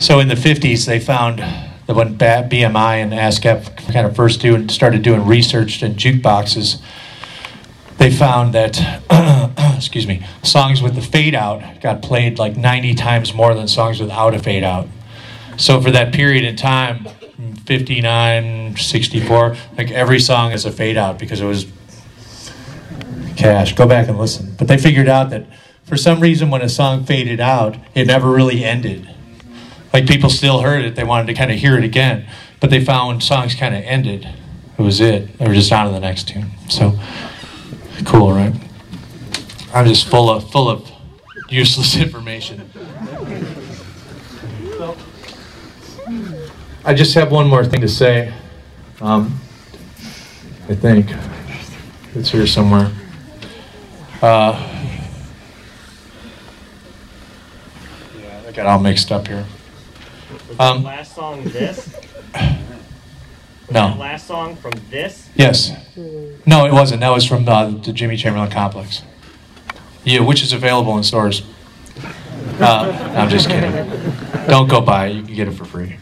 So in the 50s, they found that when BMI and ASCAP kind of first started doing research in jukeboxes, they found that, excuse me, songs with the fade out got played like 90 times more than songs without a fade out. So for that period in time, 59, 64, like every song is a fade out because it was cash. Go back and listen. But they figured out that for some reason when a song faded out, it never really ended. Like people still heard it, they wanted to kind of hear it again, but they found when songs kind of ended, it was it. They were just on to the next tune. So cool, right? I'm just full of useless information. I just have one more thing to say. I think it's here somewhere. Yeah, I got all mixed up here. Was the last song this? No. The last song from this? Yes. No, it wasn't. That was from the Jimmy Chamberlain Complex. Yeah, which is available in stores. I'm just kidding. Don't go buy it. You can get it for free.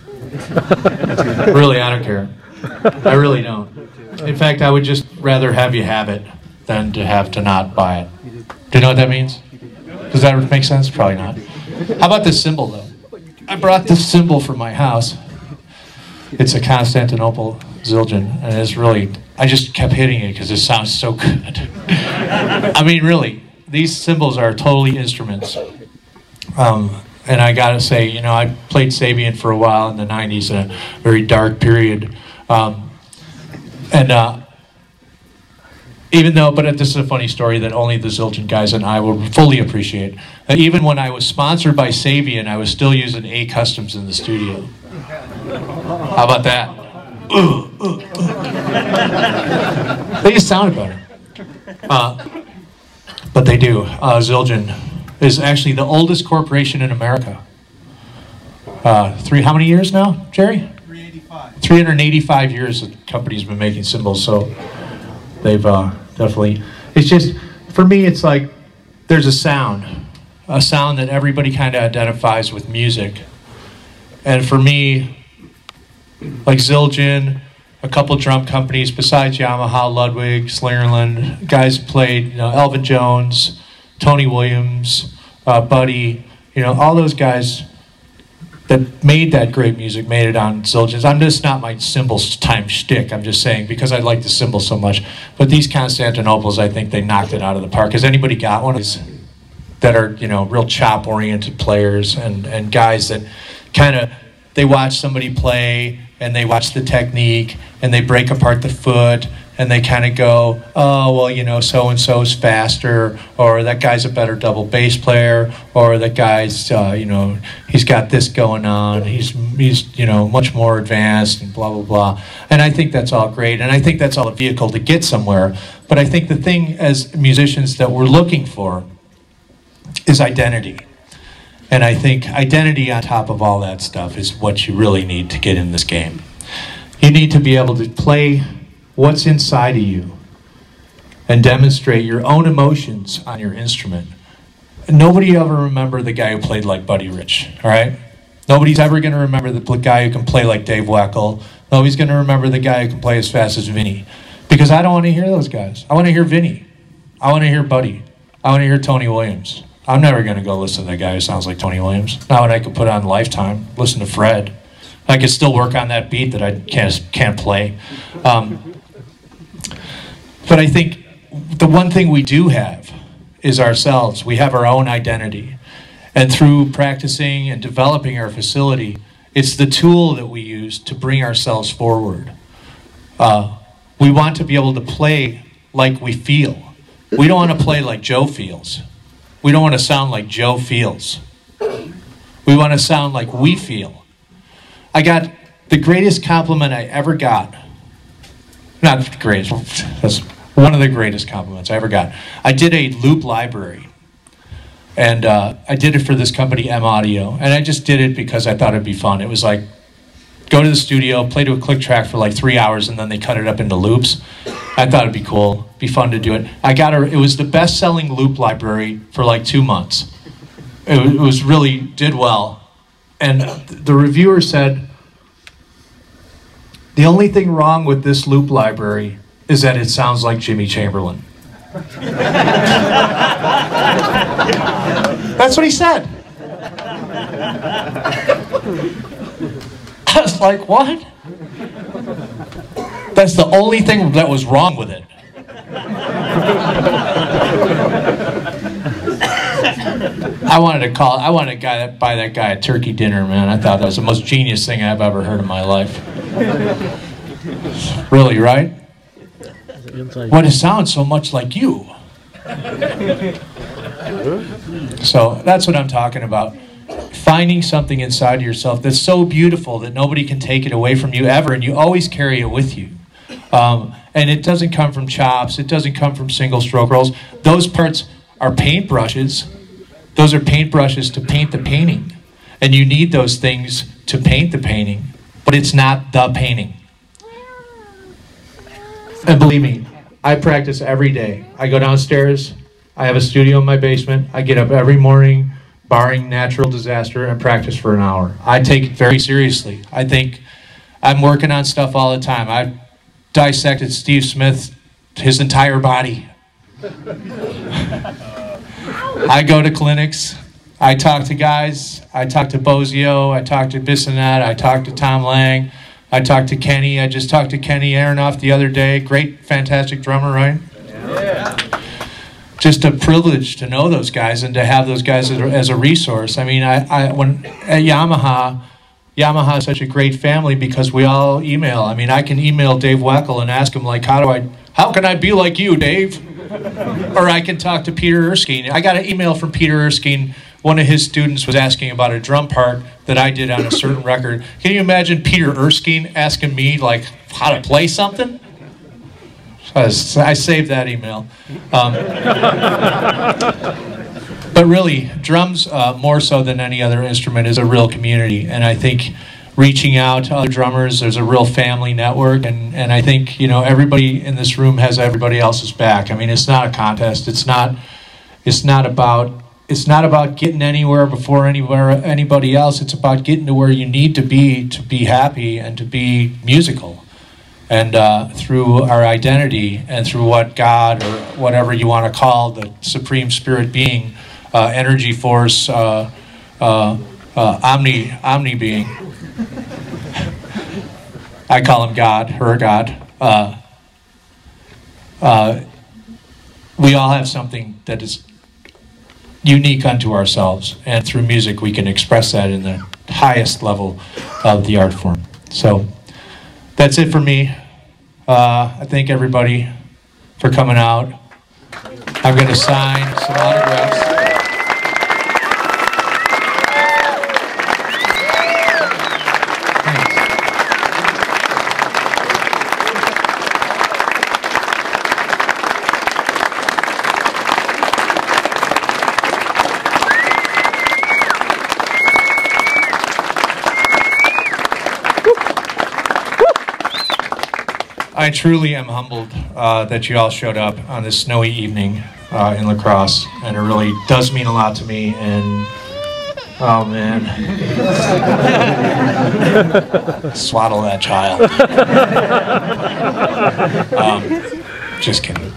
Really, I don't care. I really don't. In fact, I would just rather have you have it than to have to not buy it. Do you know what that means? Does that make sense? Probably not. How about this cymbal, though? I brought this cymbal from my house. It's a Constantinople Zildjian, and it's really, I just kept hitting it because it sounds so good. I mean, really, these cymbals are totally instruments. And I gotta say, you know, I played Sabian for a while in the 90s in a very dark period. Even though, but this is a funny story that only the Zildjian guys and I will fully appreciate. Even when I was sponsored by Sabian, I was still using A Customs in the studio. How about that? They just sounded better. But they do. Zildjian is actually the oldest corporation in America. How many years now, Jerry? 385. 385 years the company's been making cymbals, so they've definitely, it's just, for me it's like, there's a sound that everybody kind of identifies with music. And for me, like Zildjian, a couple drum companies besides Yamaha, Ludwig, Slingerland, guys played, you know, Elvin Jones, Tony Williams, Buddy, you know, all those guys that made that great music made it on Zildjians. I'm just not my cymbals time shtick. I'm just saying because I like the cymbals so much. But these Constantinoples, I think they knocked it out of the park. Has anybody got one of these that are, you know, real chop-oriented players and guys that kind of, they watch somebody play and they watch the technique and they break apart the foot and they kind of go, oh, well, you know, so-and-so's faster, or that guy's a better double bass player, or that guy's, you know, he's got this going on, he's, you know, much more advanced, and blah, blah, blah. And I think that's all great, and I think that's all a vehicle to get somewhere. But I think the thing as musicians that we're looking for is identity. And I think identity on top of all that stuff is what you really need to get in this game. You need to be able to play what's inside of you and demonstrate your own emotions on your instrument. And nobody ever remember the guy who played like Buddy Rich, all right? Nobody's ever going to remember the guy who can play like Dave Weckl. Nobody's going to remember the guy who can play as fast as Vinny. Because I don't want to hear those guys. I want to hear Vinny. I want to hear Buddy. I want to hear Tony Williams. I'm never going to go listen to that guy who sounds like Tony Williams. Not when I could put on Lifetime, listen to Fred. I could still work on that beat that I can't play. But I think the one thing we do have is ourselves. We have our own identity. And through practicing and developing our facility, it's the tool that we use to bring ourselves forward. We want to be able to play like we feel. We don't want to play like Joe feels. We don't want to sound like Joe feels. We want to sound like we feel. I got the greatest compliment I ever got. Not the greatest, that's one of the greatest compliments I ever got. I did a loop library. And I did it for this company, M Audio. And I just did it because I thought it'd be fun. It was like, go to the studio, play to a click track for like 3 hours, and then they cut it up into loops. I thought it'd be cool, be fun to do it. It was the best-selling loop library for like 2 months. It was really, did well. And the reviewer said, the only thing wrong with this loop library is that it sounds like Jimmy Chamberlain. That's what he said. I was like, what? That's the only thing that was wrong with it. I wanted to buy that guy a turkey dinner, man. I thought that was the most genius thing I've ever heard in my life. Really, right? What, it sounds so much like you. So that's what I'm talking about. Finding something inside yourself that's so beautiful that nobody can take it away from you ever, and you always carry it with you. And it doesn't come from chops. It doesn't come from single stroke rolls. Those parts are paintbrushes. Those are paintbrushes to paint the painting. And you need those things to paint the painting, but it's not the painting. And believe me, I practice every day. I go downstairs. I have a studio in my basement. I get up every morning, barring natural disaster, and practice for an hour. I take it very seriously. I think I'm working on stuff all the time. I've dissected Steve Smith, his entire body. I go to clinics. I talk to guys. I talk to Bozio. I talk to Bissonette. I talk to Tom Lang. I talked to Kenny. I just talked to Kenny Aronoff the other day. Great, fantastic drummer, right? Yeah. Just a privilege to know those guys and to have those guys as a resource. I mean, when at Yamaha is such a great family because we all email. I mean, I can email Dave Weckel and ask him, like, how can I be like you, Dave? Or I can talk to Peter Erskine. I got an email from Peter Erskine. One of his students was asking about a drum part that I did on a certain record. Can you imagine Peter Erskine asking me, like, how to play something? So I saved that email. But really, drums, more so than any other instrument, is a real community. And I think reaching out to other drummers, there's a real family network. And I think, you know, everybody in this room has everybody else's back. I mean, it's not a contest. It's not about getting anywhere before anybody else. It's about getting to where you need to be happy and to be musical. And through our identity and through what God or whatever you want to call the Supreme Spirit being, energy force, omni being. I call him God, her God. We all have something that is unique unto ourselves, and through music we can express that in the highest level of the art form. So that's it for me. I thank everybody for coming out. I'm going to sign some autographs. I truly am humbled that you all showed up on this snowy evening in La Crosse, and it really does mean a lot to me. And oh man, swaddle that child. Just kidding.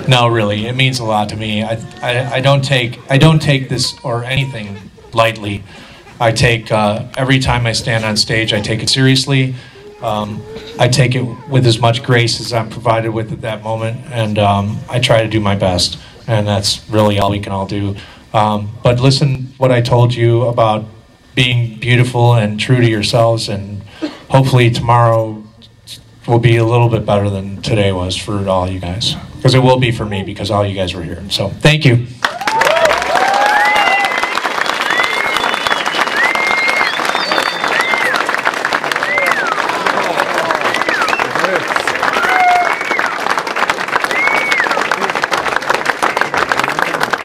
No, really, it means a lot to me. I don't take this or anything lightly. I take every time I stand on stage, I take it seriously. I take it with as much grace as I'm provided with at that moment, and I try to do my best, and that's really all we can all do. But listen what I told you about being beautiful and true to yourselves, and hopefully tomorrow will be a little bit better than today was for all you guys, because it will be for me because all you guys were here. So thank you.